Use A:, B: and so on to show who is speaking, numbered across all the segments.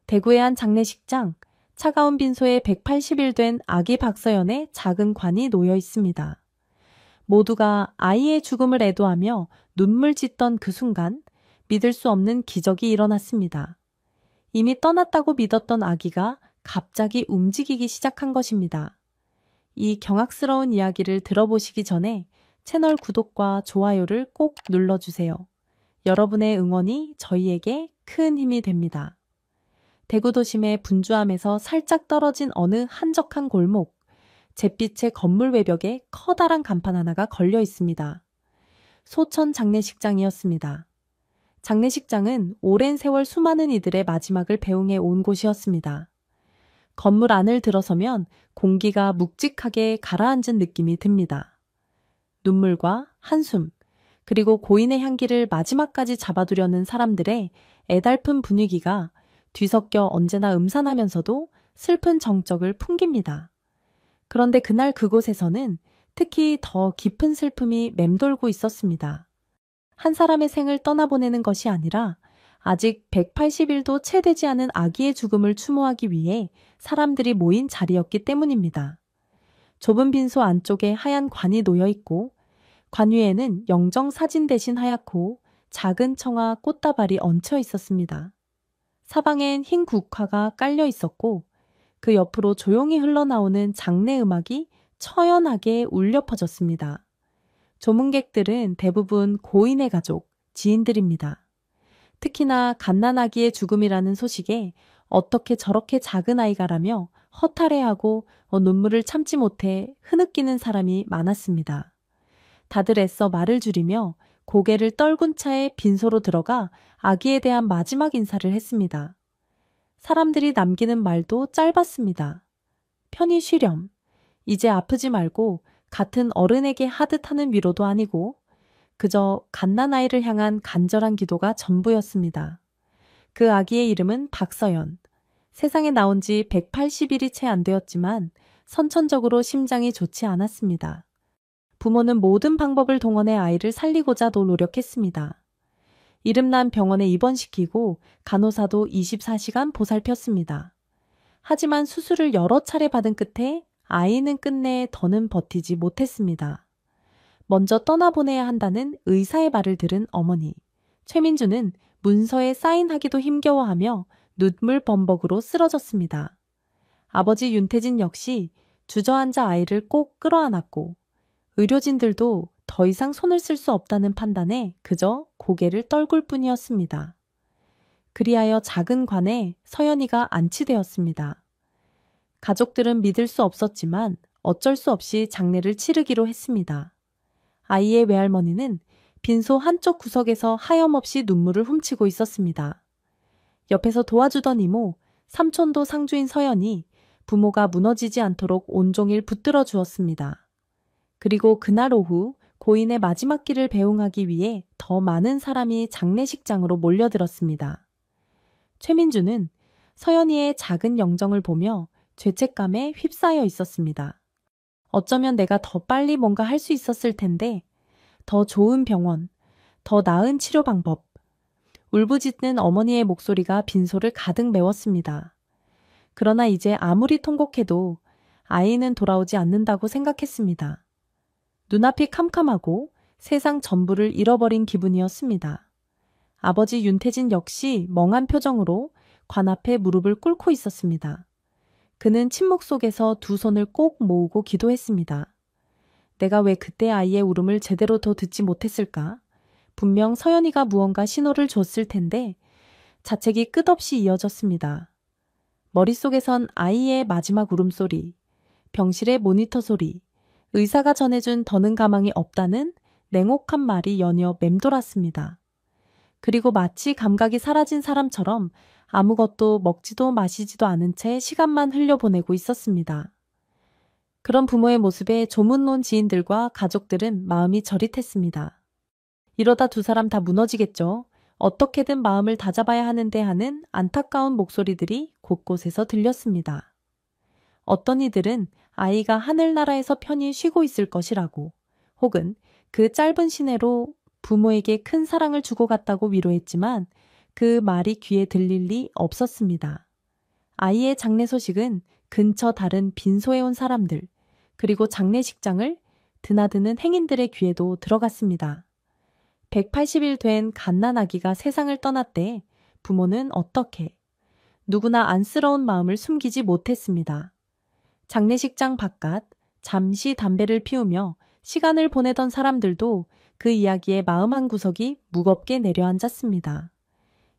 A: 대구의 한 장례식장, 차가운 빈소에 180일 된 아기 박서연의 작은 관이 놓여 있습니다. 모두가 아이의 죽음을 애도하며 눈물 짓던 그 순간 믿을 수 없는 기적이 일어났습니다. 이미 떠났다고 믿었던 아기가 갑자기 움직이기 시작한 것입니다. 이 경악스러운 이야기를 들어보시기 전에 채널 구독과 좋아요를 꼭 눌러주세요. 여러분의 응원이 저희에게 큰 힘이 됩니다. 대구 도심의 분주함에서 살짝 떨어진 어느 한적한 골목, 잿빛의 건물 외벽에 커다란 간판 하나가 걸려 있습니다. 소천 장례식장이었습니다. 장례식장은 오랜 세월 수많은 이들의 마지막을 배웅해 온 곳이었습니다. 건물 안을 들어서면 공기가 묵직하게 가라앉은 느낌이 듭니다. 눈물과 한숨, 그리고 고인의 향기를 마지막까지 잡아두려는 사람들의 애달픈 분위기가 뒤섞여 언제나 음산하면서도 슬픈 정적을 풍깁니다. 그런데 그날 그곳에서는 특히 더 깊은 슬픔이 맴돌고 있었습니다. 한 사람의 생을 떠나보내는 것이 아니라 아직 180일도 채 되지 않은 아기의 죽음을 추모하기 위해 사람들이 모인 자리였기 때문입니다. 좁은 빈소 안쪽에 하얀 관이 놓여 있고 관 위에는 영정 사진 대신 하얗고 작은 청아 꽃다발이 얹혀 있었습니다. 사방엔 흰 국화가 깔려 있었고 그 옆으로 조용히 흘러나오는 장례 음악이 처연하게 울려 퍼졌습니다. 조문객들은 대부분 고인의 가족, 지인들입니다. 특히나 갓난아기의 죽음이라는 소식에 어떻게 저렇게 작은 아이가라며 허탈해하고 눈물을 참지 못해 흐느끼는 사람이 많았습니다. 다들 애써 말을 줄이며 고개를 떨군 채 빈소로 들어가 아기에 대한 마지막 인사를 했습니다. 사람들이 남기는 말도 짧았습니다. 편히 쉬렴. 이제 아프지 말고 같은 어른에게 하듯 하는 위로도 아니고 그저 갓난아이를 향한 간절한 기도가 전부였습니다. 그 아기의 이름은 박서연. 세상에 나온 지 180일이 채 안 되었지만 선천적으로 심장이 좋지 않았습니다. 부모는 모든 방법을 동원해 아이를 살리고자 노력했습니다. 이름난 병원에 입원시키고 간호사도 24시간 보살폈습니다. 하지만 수술을 여러 차례 받은 끝에 아이는 끝내 더는 버티지 못했습니다. 먼저 떠나보내야 한다는 의사의 말을 들은 어머니. 최민주는 문서에 사인하기도 힘겨워하며 눈물범벅으로 쓰러졌습니다. 아버지 윤태진 역시 주저앉아 아이를 꼭 끌어안았고 의료진들도 더 이상 손을 쓸 수 없다는 판단에 그저 고개를 떨굴 뿐이었습니다. 그리하여 작은 관에 서연이가 안치되었습니다. 가족들은 믿을 수 없었지만 어쩔 수 없이 장례를 치르기로 했습니다. 아이의 외할머니는 빈소 한쪽 구석에서 하염없이 눈물을 훔치고 있었습니다. 옆에서 도와주던 이모, 삼촌도 상주인 서연이 부모가 무너지지 않도록 온종일 붙들어 주었습니다. 그리고 그날 오후 고인의 마지막 길을 배웅하기 위해 더 많은 사람이 장례식장으로 몰려들었습니다. 최민주는 서연이의 작은 영정을 보며 죄책감에 휩싸여 있었습니다. 어쩌면 내가 더 빨리 뭔가 할 수 있었을 텐데, 더 좋은 병원, 더 나은 치료 방법. 울부짖는 어머니의 목소리가 빈소를 가득 메웠습니다. 그러나 이제 아무리 통곡해도 아이는 돌아오지 않는다고 생각했습니다. 눈앞이 캄캄하고 세상 전부를 잃어버린 기분이었습니다. 아버지 윤태진 역시 멍한 표정으로 관 앞에 무릎을 꿇고 있었습니다. 그는 침묵 속에서 두 손을 꼭 모으고 기도했습니다. 내가 왜 그때 아이의 울음을 제대로 더 듣지 못했을까? 분명 서연이가 무언가 신호를 줬을 텐데 자책이 끝없이 이어졌습니다. 머릿속에선 아이의 마지막 울음소리, 병실의 모니터 소리, 의사가 전해준 더는 가망이 없다는 냉혹한 말이 연이어 맴돌았습니다. 그리고 마치 감각이 사라진 사람처럼 아무것도 먹지도 마시지도 않은 채 시간만 흘려보내고 있었습니다. 그런 부모의 모습에 조문론 지인들과 가족들은 마음이 저릿했습니다. 이러다 두 사람 다 무너지겠죠. 어떻게든 마음을 다잡아야 하는데 하는 안타까운 목소리들이 곳곳에서 들렸습니다. 어떤 이들은 아이가 하늘나라에서 편히 쉬고 있을 것이라고, 혹은 그 짧은 시내로 부모에게 큰 사랑을 주고 갔다고 위로했지만 그 말이 귀에 들릴 리 없었습니다. 아이의 장례 소식은 근처 다른 빈소에 온 사람들, 그리고 장례식장을 드나드는 행인들의 귀에도 들어갔습니다. 180일 된 갓난아기가 세상을 떠났대 부모는 어떻게 누구나 안쓰러운 마음을 숨기지 못했습니다. 장례식장 바깥 잠시 담배를 피우며 시간을 보내던 사람들도 그 이야기에 마음 한 구석이 무겁게 내려앉았습니다.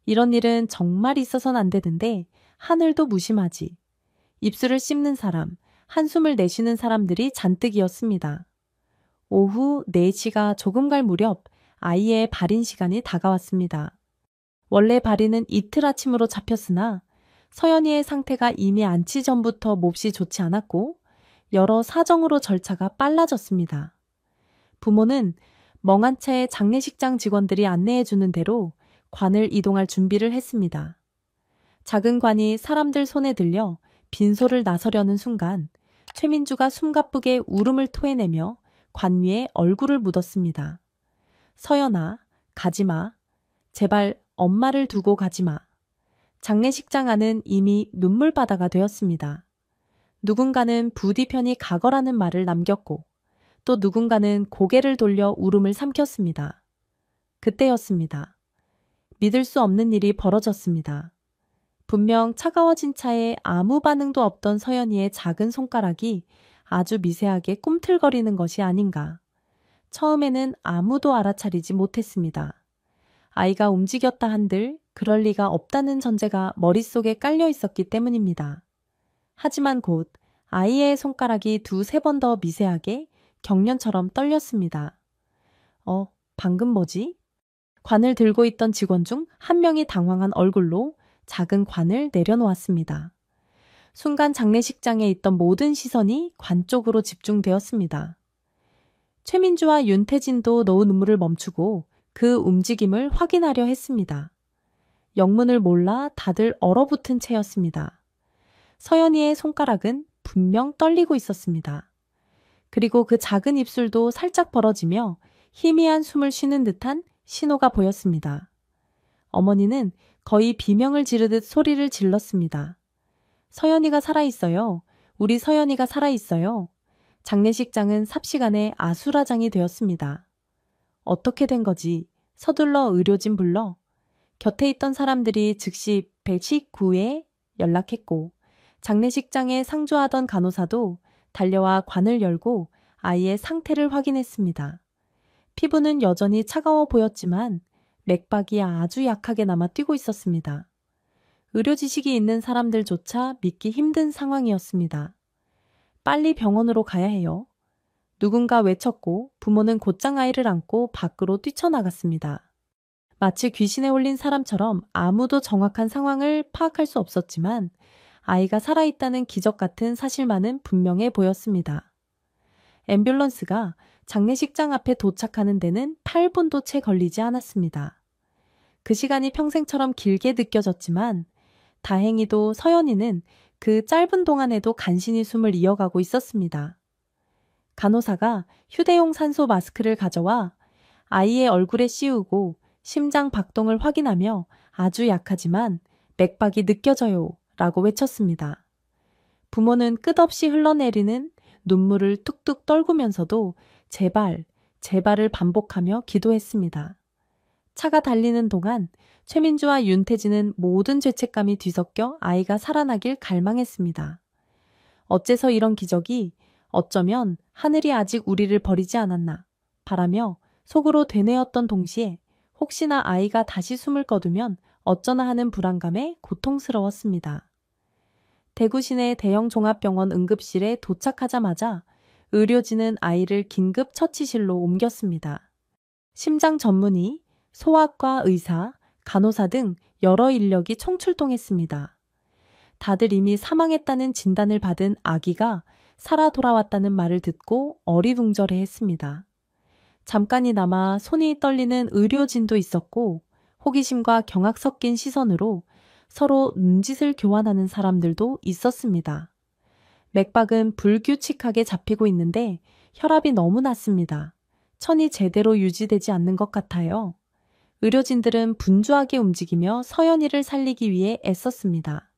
A: 이런 일은 정말 있어선 안 되는데 하늘도 무심하지. 입술을 씹는 사람, 한숨을 내쉬는 사람들이 잔뜩이었습니다. 오후 4시가 조금 갈 무렵 아이의 발인 시간이 다가왔습니다. 원래 발인은 이틀 아침으로 잡혔으나 서연이의 상태가 이미 안치 전부터 몹시 좋지 않았고 여러 사정으로 절차가 빨라졌습니다. 부모는 멍한 채 장례식장 직원들이 안내해 주는 대로 관을 이동할 준비를 했습니다. 작은 관이 사람들 손에 들려 빈소를 나서려는 순간 최민주가 숨가쁘게 울음을 토해내며 관 위에 얼굴을 묻었습니다. 서연아, 가지마. 제발 엄마를 두고 가지마. 장례식장 안은 이미 눈물바다가 되었습니다. 누군가는 부디 편히 가거라는 말을 남겼고 또 누군가는 고개를 돌려 울음을 삼켰습니다. 그때였습니다. 믿을 수 없는 일이 벌어졌습니다. 분명 차가워진 차에 아무 반응도 없던 서연이의 작은 손가락이 아주 미세하게 꿈틀거리는 것이 아닌가. 처음에는 아무도 알아차리지 못했습니다. 아이가 움직였다 한들 그럴 리가 없다는 전제가 머릿속에 깔려 있었기 때문입니다. 하지만 곧 아이의 손가락이 2-3번 더 미세하게 경련처럼 떨렸습니다. 방금 뭐지? 관을 들고 있던 직원 중 한 명이 당황한 얼굴로 작은 관을 내려놓았습니다. 순간 장례식장에 있던 모든 시선이 관 쪽으로 집중되었습니다. 최민주와 윤태진도 노은 눈물을 멈추고 그 움직임을 확인하려 했습니다. 영문을 몰라 다들 얼어붙은 채였습니다. 서연이의 손가락은 분명 떨리고 있었습니다. 그리고 그 작은 입술도 살짝 벌어지며 희미한 숨을 쉬는 듯한 신호가 보였습니다. 어머니는 거의 비명을 지르듯 소리를 질렀습니다. 서연이가 살아있어요. 우리 서연이가 살아있어요. 장례식장은 삽시간에 아수라장이 되었습니다. 어떻게 된 거지? 서둘러 의료진 불러. 곁에 있던 사람들이 즉시 119에 연락했고 장례식장에 상주하던 간호사도 달려와 관을 열고 아이의 상태를 확인했습니다. 피부는 여전히 차가워 보였지만 맥박이 아주 약하게 남아 뛰고 있었습니다. 의료 지식이 있는 사람들조차 믿기 힘든 상황이었습니다. 빨리 병원으로 가야 해요. 누군가 외쳤고 부모는 곧장 아이를 안고 밖으로 뛰쳐나갔습니다. 마치 귀신에 홀린 사람처럼 아무도 정확한 상황을 파악할 수 없었지만 아이가 살아있다는 기적 같은 사실만은 분명해 보였습니다. 앰뷸런스가 장례식장 앞에 도착하는 데는 8분도 채 걸리지 않았습니다. 그 시간이 평생처럼 길게 느껴졌지만 다행히도 서연이는 그 짧은 동안에도 간신히 숨을 이어가고 있었습니다. 간호사가 휴대용 산소 마스크를 가져와 아이의 얼굴에 씌우고 심장 박동을 확인하며 아주 약하지만 맥박이 느껴져요 라고 외쳤습니다. 부모는 끝없이 흘러내리는 눈물을 뚝뚝 떨구면서도 제발, 제발을 반복하며 기도했습니다. 차가 달리는 동안 최민주와 윤태진은 모든 죄책감이 뒤섞여 아이가 살아나길 갈망했습니다. 어째서 이런 기적이 어쩌면 하늘이 아직 우리를 버리지 않았나 바라며 속으로 되뇌었던 동시에 혹시나 아이가 다시 숨을 거두면 어쩌나 하는 불안감에 고통스러웠습니다. 대구 시내 대형 종합병원 응급실에 도착하자마자 의료진은 아이를 긴급 처치실로 옮겼습니다. 심장 전문의, 소아과 의사, 간호사 등 여러 인력이 총출동했습니다. 다들 이미 사망했다는 진단을 받은 아기가 살아 돌아왔다는 말을 듣고 어리둥절해했습니다. 잠깐이나마 손이 떨리는 의료진도 있었고 호기심과 경악 섞인 시선으로 서로 눈짓을 교환하는 사람들도 있었습니다. 맥박은 불규칙하게 잡히고 있는데 혈압이 너무 낮습니다. 천이 제대로 유지되지 않는 것 같아요. 의료진들은 분주하게 움직이며 서연이를 살리기 위해 애썼습니다.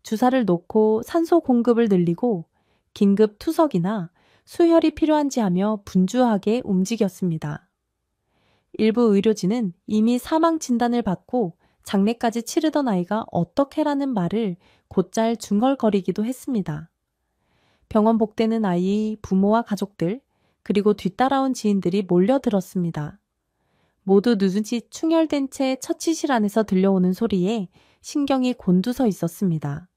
A: 주사를 놓고 산소 공급을 늘리고 긴급 투석이나 수혈이 필요한지 하며 분주하게 움직였습니다. 일부 의료진은 이미 사망 진단을 받고 장례까지 치르던 아이가 어떡해라는 말을 곧잘 중얼거리기도 했습니다. 병원 복되는 아이, 부모와 가족들, 그리고 뒤따라온 지인들이 몰려들었습니다. 모두 눈이 충혈된 채 처치실 안에서 들려오는 소리에 신경이 곤두서 있었습니다.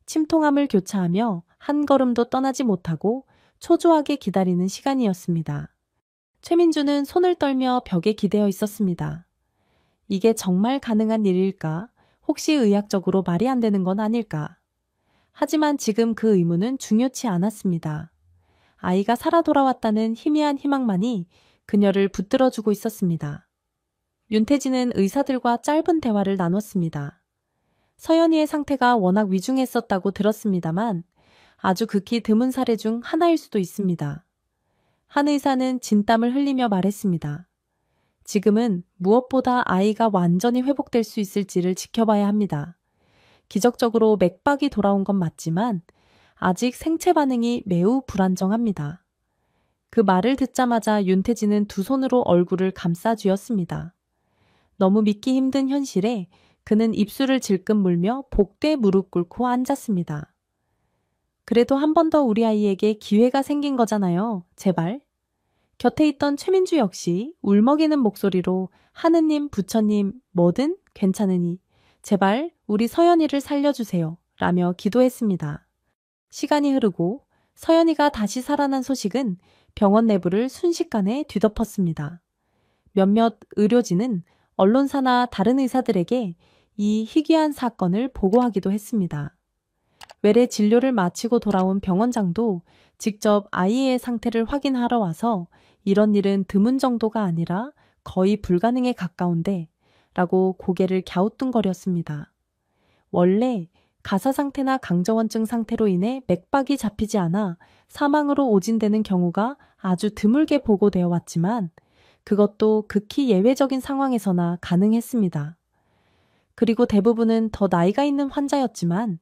A: 침통함을 교차하며 한 걸음도 떠나지 못하고 초조하게 기다리는 시간이었습니다. 최민주는 손을 떨며 벽에 기대어 있었습니다. 이게 정말 가능한 일일까? 혹시 의학적으로 말이 안 되는 건 아닐까? 하지만 지금 그 의무는 중요치 않았습니다. 아이가 살아 돌아왔다는 희미한 희망만이 그녀를 붙들어주고 있었습니다. 윤태진은 의사들과 짧은 대화를 나눴습니다. 서연이의 상태가 워낙 위중했었다고 들었습니다만 아주 극히 드문 사례 중 하나일 수도 있습니다. 한 의사는 진땀을 흘리며 말했습니다. 지금은 무엇보다 아이가 완전히 회복될 수 있을지를 지켜봐야 합니다. 기적적으로 맥박이 돌아온 건 맞지만 아직 생체 반응이 매우 불안정합니다. 그 말을 듣자마자 윤태진은 두 손으로 얼굴을 감싸 쥐었습니다. 너무 믿기 힘든 현실에 그는 입술을 질끈 물며 복대 무릎 꿇고 앉았습니다. 그래도 한 번 더 우리 아이에게 기회가 생긴 거잖아요. 제발. 곁에 있던 최민주 역시 울먹이는 목소리로 하느님, 부처님, 뭐든 괜찮으니 제발 우리 서연이를 살려주세요. 라며 기도했습니다. 시간이 흐르고 서연이가 다시 살아난 소식은 병원 내부를 순식간에 뒤덮었습니다. 몇몇 의료진은 언론사나 다른 의사들에게 이 희귀한 사건을 보고하기도 했습니다. 외래 진료를 마치고 돌아온 병원장도 직접 아이의 상태를 확인하러 와서 이런 일은 드문 정도가 아니라 거의 불가능에 가까운데 라고 고개를 갸우뚱거렸습니다. 원래 가사 상태나 강저원증 상태로 인해 맥박이 잡히지 않아 사망으로 오진되는 경우가 아주 드물게 보고되어 왔지만 그것도 극히 예외적인 상황에서나 가능했습니다. 그리고 대부분은 더 나이가 있는 환자였지만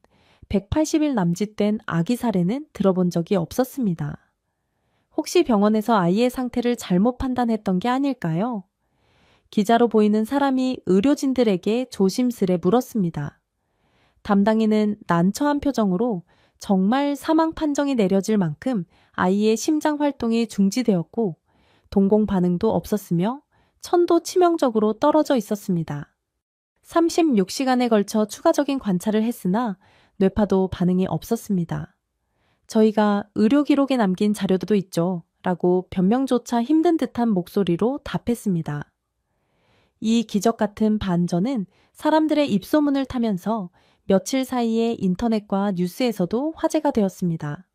A: 180일 남짓된 아기 사례는 들어본 적이 없었습니다. 혹시 병원에서 아이의 상태를 잘못 판단했던 게 아닐까요? 기자로 보이는 사람이 의료진들에게 조심스레 물었습니다. 담당인은 난처한 표정으로 정말 사망 판정이 내려질 만큼 아이의 심장 활동이 중지되었고 동공 반응도 없었으며 천도 치명적으로 떨어져 있었습니다. 36시간에 걸쳐 추가적인 관찰을 했으나 뇌파도 반응이 없었습니다. 저희가 의료 기록에 남긴 자료도 있죠. 라고 변명조차 힘든 듯한 목소리로 답했습니다. 이 기적 같은 반전은 사람들의 입소문을 타면서 며칠 사이에 인터넷과 뉴스에서도 화제가 되었습니다.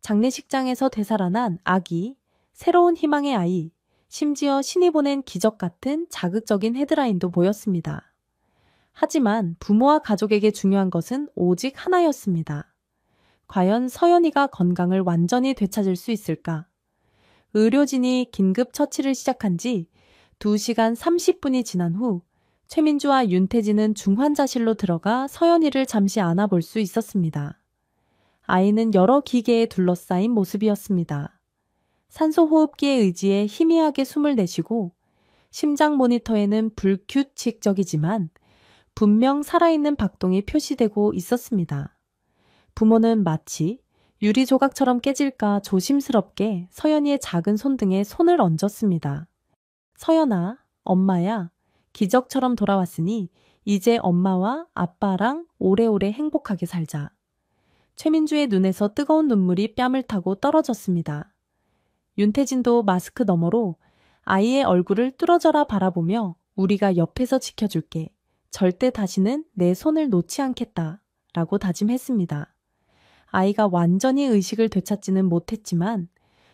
A: 장례식장에서 되살아난 아기, 새로운 희망의 아이, 심지어 신이 보낸 기적 같은 자극적인 헤드라인도 보였습니다. 하지만 부모와 가족에게 중요한 것은 오직 하나였습니다. 과연 서연이가 건강을 완전히 되찾을 수 있을까? 의료진이 긴급 처치를 시작한 지 2시간 30분이 지난 후 최민주와 윤태진은 중환자실로 들어가 서연이를 잠시 안아볼 수 있었습니다. 아이는 여러 기계에 둘러싸인 모습이었습니다. 산소호흡기에 의지해 희미하게 숨을 내쉬고 심장 모니터에는 불규칙적이지만 분명 살아있는 박동이 표시되고 있었습니다. 부모는 마치 유리 조각처럼 깨질까 조심스럽게 서연이의 작은 손등에 손을 얹었습니다. 서연아, 엄마야, 기적처럼 돌아왔으니 이제 엄마와 아빠랑 오래오래 행복하게 살자. 최민주의 눈에서 뜨거운 눈물이 뺨을 타고 떨어졌습니다. 윤태진도 마스크 너머로 아이의 얼굴을 뚫어져라 바라보며 우리가 옆에서 지켜줄게. 절대 다시는 내 손을 놓지 않겠다. 라고 다짐했습니다. 아이가 완전히 의식을 되찾지는 못했지만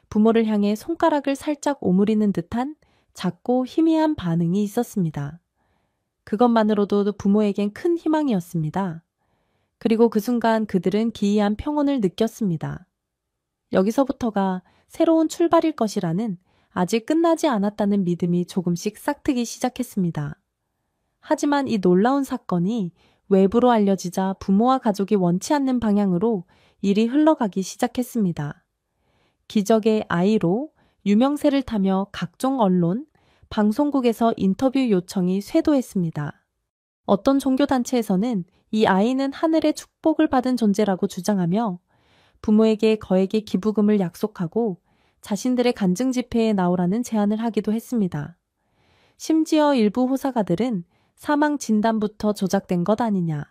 A: 부모를 향해 손가락을 살짝 오므리는 듯한 작고 희미한 반응이 있었습니다. 그것만으로도 부모에겐 큰 희망이었습니다. 그리고 그 순간 그들은 기이한 평온을 느꼈습니다. 여기서부터가 새로운 출발일 것이라는 아직 끝나지 않았다는 믿음이 조금씩 싹트기 시작했습니다. 하지만 이 놀라운 사건이 외부로 알려지자 부모와 가족이 원치 않는 방향으로 일이 흘러가기 시작했습니다. 기적의 아이로 유명세를 타며 각종 언론, 방송국에서 인터뷰 요청이 쇄도했습니다. 어떤 종교단체에서는 이 아이는 하늘의 축복을 받은 존재라고 주장하며 부모에게 거액의 기부금을 약속하고 자신들의 간증 집회에 나오라는 제안을 하기도 했습니다. 심지어 일부 호사가들은 사망 진단부터 조작된 것 아니냐,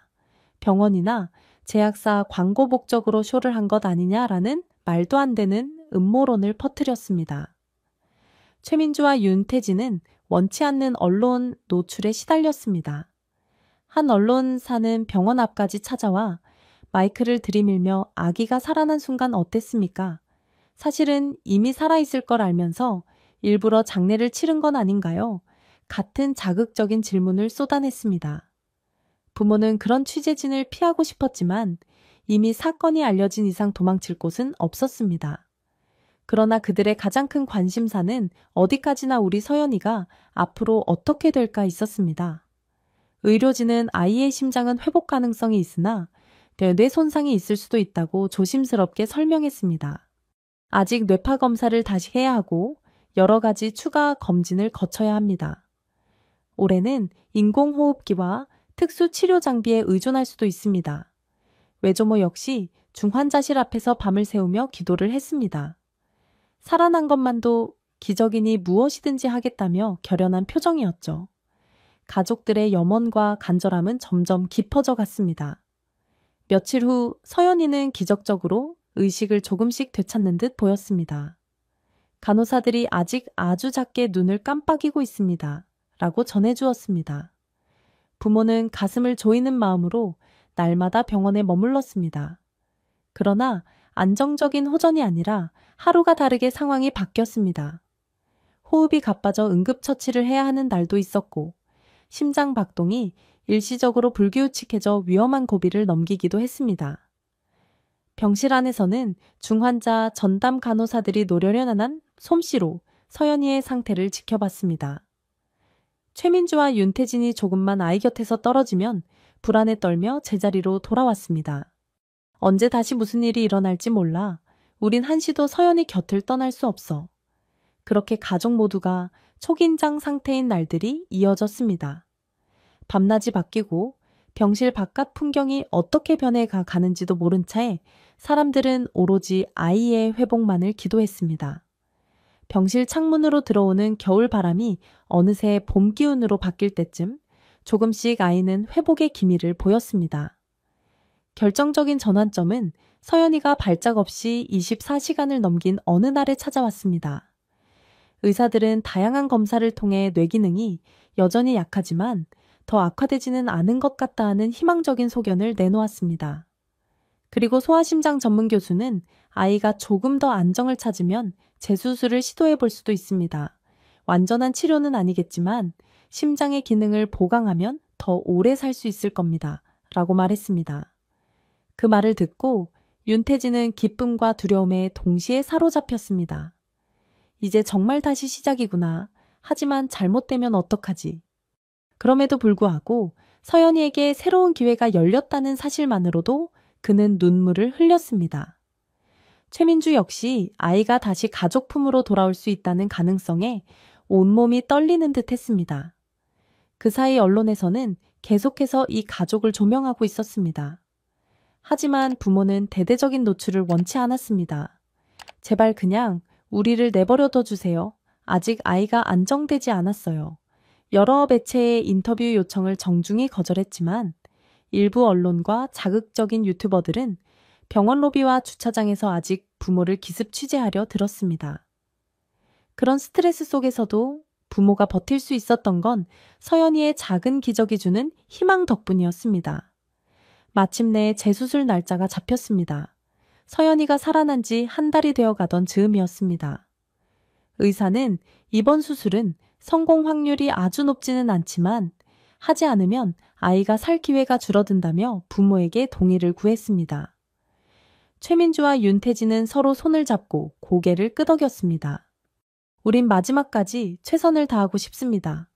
A: 병원이나 제약사 광고 목적으로 쇼를 한 것 아니냐라는 말도 안 되는 음모론을 퍼뜨렸습니다. 최민주와 윤태진은 원치 않는 언론 노출에 시달렸습니다. 한 언론사는 병원 앞까지 찾아와 마이크를 들이밀며 아기가 살아난 순간 어땠습니까? 사실은 이미 살아있을 걸 알면서 일부러 장례를 치른 건 아닌가요? 같은 자극적인 질문을 쏟아냈습니다. 부모는 그런 취재진을 피하고 싶었지만 이미 사건이 알려진 이상 도망칠 곳은 없었습니다. 그러나 그들의 가장 큰 관심사는 어디까지나 우리 서연이가 앞으로 어떻게 될까 있었습니다. 의료진은 아이의 심장은 회복 가능성이 있으나 뇌 손상이 있을 수도 있다고 조심스럽게 설명했습니다. 아직 뇌파 검사를 다시 해야 하고 여러 가지 추가 검진을 거쳐야 합니다. 올해는 인공호흡기와 특수 치료 장비에 의존할 수도 있습니다. 외조모 역시 중환자실 앞에서 밤을 새우며 기도를 했습니다. 살아난 것만도 기적이니 무엇이든지 하겠다며 결연한 표정이었죠. 가족들의 염원과 간절함은 점점 깊어져 갔습니다. 며칠 후 서연이는 기적적으로 의식을 조금씩 되찾는 듯 보였습니다. 간호사들이 아직 아주 작게 눈을 깜빡이고 있습니다. 라고 전해주었습니다. 부모는 가슴을 조이는 마음으로 날마다 병원에 머물렀습니다. 그러나 안정적인 호전이 아니라 하루가 다르게 상황이 바뀌었습니다. 호흡이 가빠져 응급처치를 해야 하는 날도 있었고 심장 박동이 일시적으로 불규칙해져 위험한 고비를 넘기기도 했습니다. 병실 안에서는 중환자 전담 간호사들이 노련한 솜씨로 서연이의 상태를 지켜봤습니다. 최민주와 윤태진이 조금만 아이 곁에서 떨어지면 불안에 떨며 제자리로 돌아왔습니다. 언제 다시 무슨 일이 일어날지 몰라. 우린 한시도 서연이 곁을 떠날 수 없어. 그렇게 가족 모두가 초긴장 상태인 날들이 이어졌습니다. 밤낮이 바뀌고 병실 바깥 풍경이 어떻게 변해가는지도 모른 채 사람들은 오로지 아이의 회복만을 기도했습니다. 병실 창문으로 들어오는 겨울 바람이 어느새 봄 기운으로 바뀔 때쯤 조금씩 아이는 회복의 기미를 보였습니다. 결정적인 전환점은 서연이가 발작 없이 24시간을 넘긴 어느 날에 찾아왔습니다. 의사들은 다양한 검사를 통해 뇌 기능이 여전히 약하지만 더 악화되지는 않은 것 같다 하는 희망적인 소견을 내놓았습니다. 그리고 소아심장 전문 교수는 아이가 조금 더 안정을 찾으면 재수술을 시도해 볼 수도 있습니다. 완전한 치료는 아니겠지만 심장의 기능을 보강하면 더 오래 살 수 있을 겁니다. 라고 말했습니다. 그 말을 듣고 윤태진은 기쁨과 두려움에 동시에 사로잡혔습니다. 이제 정말 다시 시작이구나. 하지만 잘못되면 어떡하지? 그럼에도 불구하고 서연이에게 새로운 기회가 열렸다는 사실만으로도 그는 눈물을 흘렸습니다. 최민주 역시 아이가 다시 가족 품으로 돌아올 수 있다는 가능성에 온몸이 떨리는 듯 했습니다. 그 사이 언론에서는 계속해서 이 가족을 조명하고 있었습니다. 하지만 부모는 대대적인 노출을 원치 않았습니다. 제발 그냥 우리를 내버려둬 주세요. 아직 아이가 안정되지 않았어요. 여러 매체의 인터뷰 요청을 정중히 거절했지만 일부 언론과 자극적인 유튜버들은 병원 로비와 주차장에서 아직 부모를 기습 취재하려 들었습니다. 그런 스트레스 속에서도 부모가 버틸 수 있었던 건 서연이의 작은 기적이 주는 희망 덕분이었습니다. 마침내 재수술 날짜가 잡혔습니다. 서연이가 살아난 지 한 달이 되어 가던 즈음이었습니다. 의사는 이번 수술은 성공 확률이 아주 높지는 않지만 하지 않으면 아이가 살 기회가 줄어든다며 부모에게 동의를 구했습니다. 최민주와 윤태진은 서로 손을 잡고 고개를 끄덕였습니다. 우린 마지막까지 최선을 다하고 싶습니다.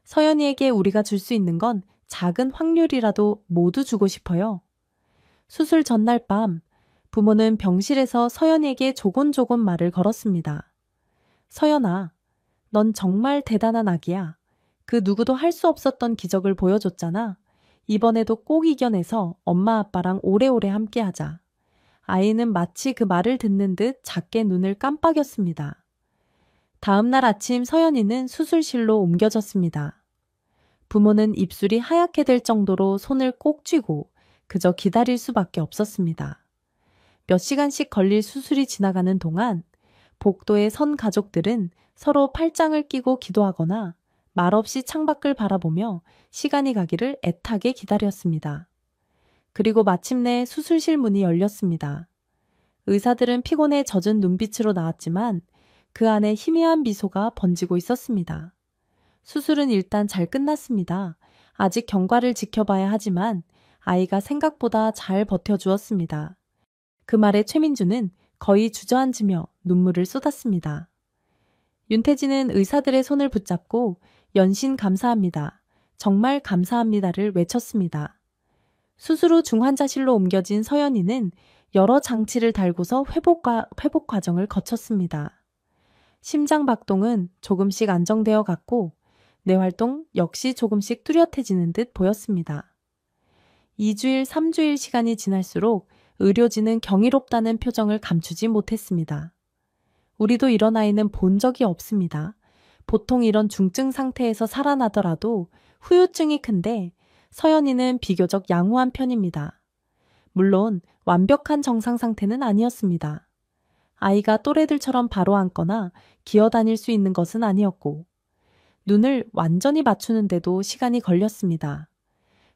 A: 서연이에게 우리가 줄 수 있는 건 작은 확률이라도 모두 주고 싶어요. 수술 전날 밤, 부모는 병실에서 서연이에게 조곤조곤 말을 걸었습니다. 서연아, 넌 정말 대단한 아기야. 그 누구도 할 수 없었던 기적을 보여줬잖아. 이번에도 꼭 이겨내서 엄마 아빠랑 오래오래 함께하자. 아이는 마치 그 말을 듣는 듯 작게 눈을 깜빡였습니다. 다음 날 아침 서연이는 수술실로 옮겨졌습니다. 부모는 입술이 하얗게 될 정도로 손을 꼭 쥐고 그저 기다릴 수밖에 없었습니다. 몇 시간씩 걸릴 수술이 지나가는 동안 복도에 선 가족들은 서로 팔짱을 끼고 기도하거나 말없이 창밖을 바라보며 시간이 가기를 애타게 기다렸습니다. 그리고 마침내 수술실 문이 열렸습니다. 의사들은 피곤에 젖은 눈빛으로 나왔지만 그 안에 희미한 미소가 번지고 있었습니다. 수술은 일단 잘 끝났습니다. 아직 경과를 지켜봐야 하지만 아이가 생각보다 잘 버텨주었습니다. 그 말에 최민주는 거의 주저앉으며 눈물을 쏟았습니다. 윤태진은 의사들의 손을 붙잡고 연신 감사합니다. 정말 감사합니다를 외쳤습니다. 수술 후 중환자실로 옮겨진 서연이는 여러 장치를 달고서 회복 과정을 거쳤습니다. 심장 박동은 조금씩 안정되어 갔고 뇌활동 역시 조금씩 뚜렷해지는 듯 보였습니다. 2주일, 3주일 시간이 지날수록 의료진은 경이롭다는 표정을 감추지 못했습니다. 우리도 이런 아이는 본 적이 없습니다. 보통 이런 중증 상태에서 살아나더라도 후유증이 큰데 서연이는 비교적 양호한 편입니다. 물론 완벽한 정상 상태는 아니었습니다. 아이가 또래들처럼 바로 앉거나 기어다닐 수 있는 것은 아니었고 눈을 완전히 맞추는데도 시간이 걸렸습니다.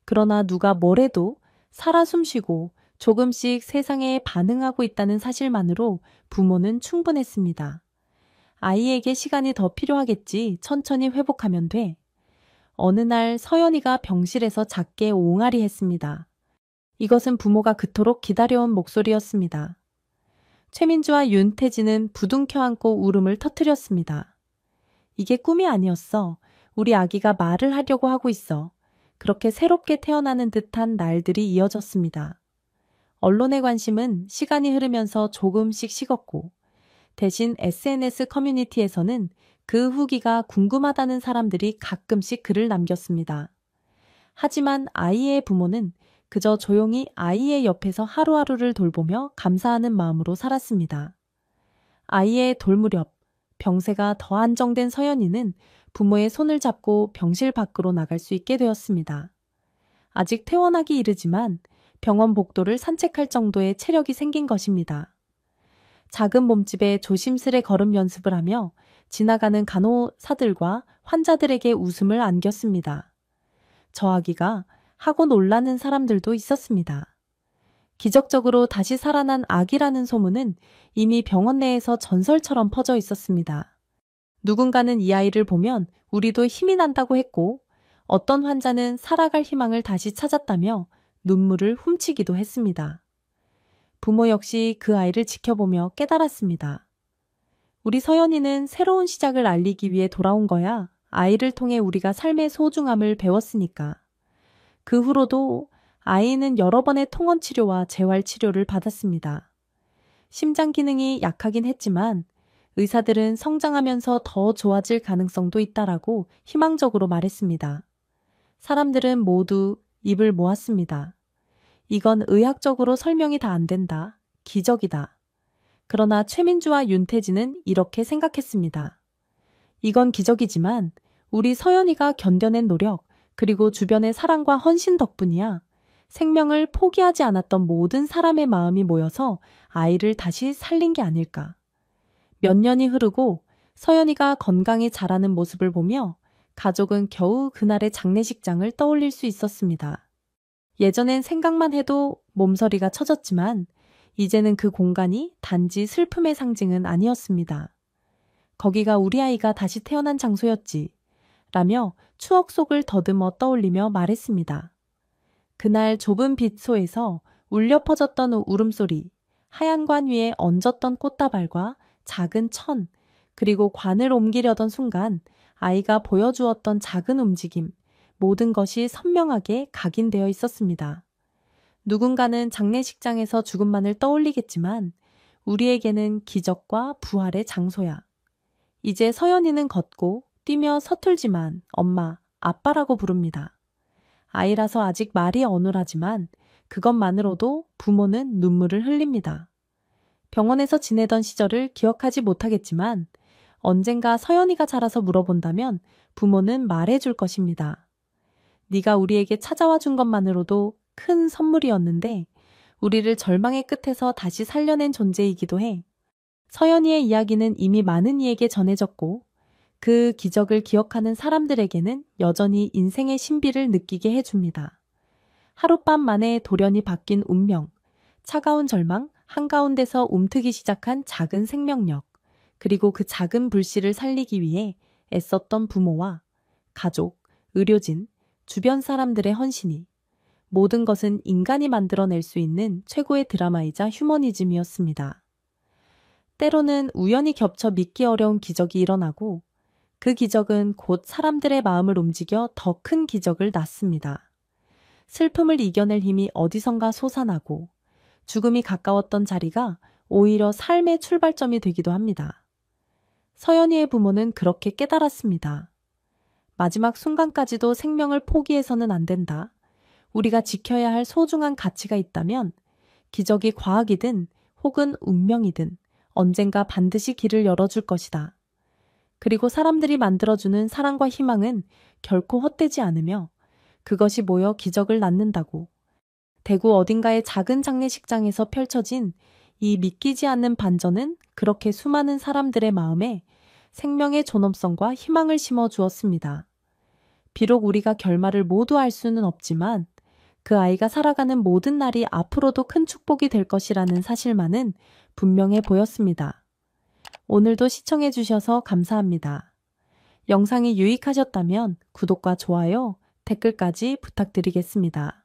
A: 그러나 누가 뭐래도 살아 숨쉬고 조금씩 세상에 반응하고 있다는 사실만으로 부모는 충분했습니다. 아이에게 시간이 더 필요하겠지. 천천히 회복하면 돼. 어느 날 서연이가 병실에서 작게 옹알이 했습니다. 이것은 부모가 그토록 기다려온 목소리였습니다. 최민주와 윤태진은 부둥켜 안고 울음을 터뜨렸습니다. 이게 꿈이 아니었어. 우리 아기가 말을 하려고 하고 있어. 그렇게 새롭게 태어나는 듯한 날들이 이어졌습니다. 언론의 관심은 시간이 흐르면서 조금씩 식었고 대신 SNS 커뮤니티에서는 그 후기가 궁금하다는 사람들이 가끔씩 글을 남겼습니다. 하지만 아이의 부모는 그저 조용히 아이의 옆에서 하루하루를 돌보며 감사하는 마음으로 살았습니다. 아이의 돌 무렵 병세가 더 안정된 서연이는 부모의 손을 잡고 병실 밖으로 나갈 수 있게 되었습니다. 아직 퇴원하기 이르지만 병원 복도를 산책할 정도의 체력이 생긴 것입니다. 작은 몸집에 조심스레 걸음 연습을 하며 지나가는 간호사들과 환자들에게 웃음을 안겼습니다. 저 아기가 하고 놀라는 사람들도 있었습니다. 기적적으로 다시 살아난 아기라는 소문은 이미 병원 내에서 전설처럼 퍼져 있었습니다. 누군가는 이 아이를 보면 우리도 힘이 난다고 했고 어떤 환자는 살아갈 희망을 다시 찾았다며 눈물을 훔치기도 했습니다. 부모 역시 그 아이를 지켜보며 깨달았습니다. 우리 서연이는 새로운 시작을 알리기 위해 돌아온 거야. 아이를 통해 우리가 삶의 소중함을 배웠으니까. 그 후로도 아이는 여러 번의 통원 치료와 재활 치료를 받았습니다. 심장 기능이 약하긴 했지만 의사들은 성장하면서 더 좋아질 가능성도 있다라고 희망적으로 말했습니다. 사람들은 모두 입을 모았습니다. 이건 의학적으로 설명이 다 안 된다. 기적이다. 그러나 최민주와 윤태진은 이렇게 생각했습니다. 이건 기적이지만 우리 서연이가 견뎌낸 노력 그리고 주변의 사랑과 헌신 덕분이야. 생명을 포기하지 않았던 모든 사람의 마음이 모여서 아이를 다시 살린 게 아닐까. 몇 년이 흐르고 서연이가 건강히 자라는 모습을 보며 가족은 겨우 그날의 장례식장을 떠올릴 수 있었습니다. 예전엔 생각만 해도 몸서리가 쳐졌지만 이제는 그 공간이 단지 슬픔의 상징은 아니었습니다. 거기가 우리 아이가 다시 태어난 장소였지. 라며 추억 속을 더듬어 떠올리며 말했습니다. 그날 좁은 빗소에서 울려 퍼졌던 울음소리, 하얀 관 위에 얹었던 꽃다발과 작은 천, 그리고 관을 옮기려던 순간 아이가 보여주었던 작은 움직임, 모든 것이 선명하게 각인되어 있었습니다. 누군가는 장례식장에서 죽음만을 떠올리겠지만 우리에게는 기적과 부활의 장소야. 이제 서연이는 걷고 뛰며 서툴지만 엄마, 아빠라고 부릅니다. 아이라서 아직 말이 어눌하지만 그것만으로도 부모는 눈물을 흘립니다. 병원에서 지내던 시절을 기억하지 못하겠지만 언젠가 서연이가 자라서 물어본다면 부모는 말해줄 것입니다. 네가 우리에게 찾아와 준 것만으로도 큰 선물이었는데 우리를 절망의 끝에서 다시 살려낸 존재이기도 해. 서연이의 이야기는 이미 많은 이에게 전해졌고 그 기적을 기억하는 사람들에게는 여전히 인생의 신비를 느끼게 해줍니다. 하룻밤 만에 돌연히 바뀐 운명, 차가운 절망, 한가운데서 움트기 시작한 작은 생명력, 그리고 그 작은 불씨를 살리기 위해 애썼던 부모와 가족, 의료진, 주변 사람들의 헌신이 모든 것은 인간이 만들어낼 수 있는 최고의 드라마이자 휴머니즘이었습니다. 때로는 우연히 겹쳐 믿기 어려운 기적이 일어나고 그 기적은 곧 사람들의 마음을 움직여 더 큰 기적을 낳습니다. 슬픔을 이겨낼 힘이 어디선가 솟아나고 죽음이 가까웠던 자리가 오히려 삶의 출발점이 되기도 합니다. 서연이의 부모는 그렇게 깨달았습니다. 마지막 순간까지도 생명을 포기해서는 안 된다. 우리가 지켜야 할 소중한 가치가 있다면 기적이 과학이든 혹은 운명이든 언젠가 반드시 길을 열어줄 것이다. 그리고 사람들이 만들어주는 사랑과 희망은 결코 헛되지 않으며 그것이 모여 기적을 낳는다고. 대구 어딘가의 작은 장례식장에서 펼쳐진 이 믿기지 않는 반전은 그렇게 수많은 사람들의 마음에 생명의 존엄성과 희망을 심어 주었습니다. 비록 우리가 결말을 모두 알 수는 없지만 그 아이가 살아가는 모든 날이 앞으로도 큰 축복이 될 것이라는 사실만은 분명해 보였습니다. 오늘도 시청해 주셔서 감사합니다. 영상이 유익하셨다면 구독과 좋아요, 댓글까지 부탁드리겠습니다.